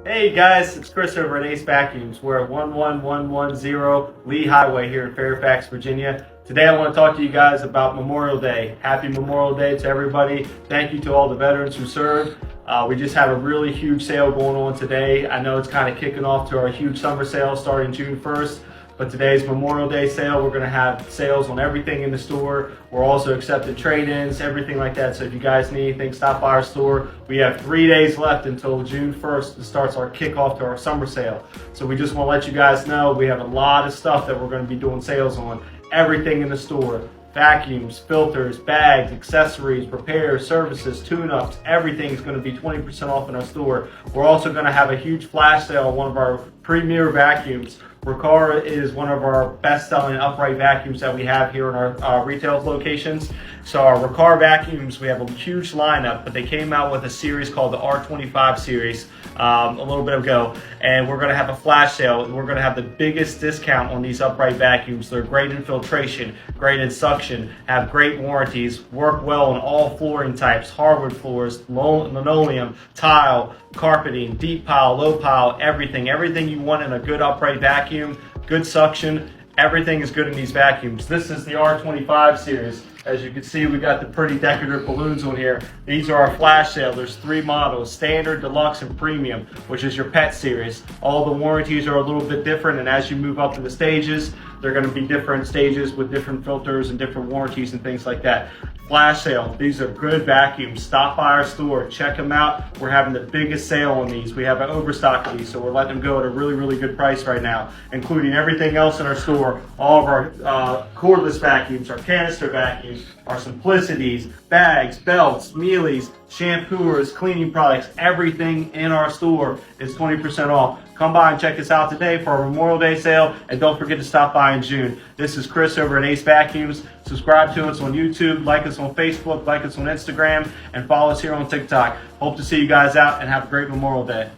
Hey guys, it's Chris over at Ace Vacuums. We're at 11110 Lee Highway here in Fairfax, Virginia. Today I want to talk to you guys about Memorial Day. Happy Memorial Day to everybody. Thank you to all the veterans who served. We just have a really huge sale going on today. I know it's kind of kicking off to our huge summer sale starting June 1st. But today's Memorial Day sale, we're going to have sales on everything in the store. We're also accepting trade-ins, everything like that. So if you guys need anything, stop by our store. We have 3 days left until June 1st. It starts our kickoff to our summer sale. So we just want to let you guys know we have a lot of stuff that we're going to be doing sales on. Everything in the store. Vacuums, filters, bags, accessories, repairs, services, tune-ups, everything is going to be 20% off in our store. We're also going to have a huge flash sale on one of our premier vacuums. Riccar is one of our best-selling upright vacuums that we have here in our retail locations. So our Riccar vacuums, we have a huge lineup, but they came out with a series called the R25 series a little bit ago, and we're going to have a flash sale. We're going to have the biggest discount on these upright vacuums. They're great in filtration, great in suction, have great warranties, work well on all flooring types, hardwood floors, linoleum, tile, carpeting, deep pile, low pile, everything you want in a good upright vacuum, good suction, everything is good in these vacuums. This is the R25 series. As you can see, we got the pretty decorative balloons on here. These are our flash sale. There's 3 models, standard, deluxe, and premium, which is your pet series. All the warranties are a little bit different, and as you move up in the stages, they're going to be different stages with different filters and different warranties and things like that. Flash sale. These are good vacuums. Stop by our store. Check them out. We're having the biggest sale on these. We have an overstock of these, so we're letting them go at a really, really good price right now, including everything else in our store. All of our cordless vacuums, our canister vacuums, our simplicities, bags, belts, mealies, shampoos, cleaning products, everything in our store is 20% off. Come by and check us out today for our Memorial Day sale, and don't forget to stop by in June. This is Chris over at Ace Vacuums. Subscribe to us on YouTube, like us on Facebook, like us on Instagram, and follow us here on TikTok. Hope to see you guys out, and have a great Memorial Day.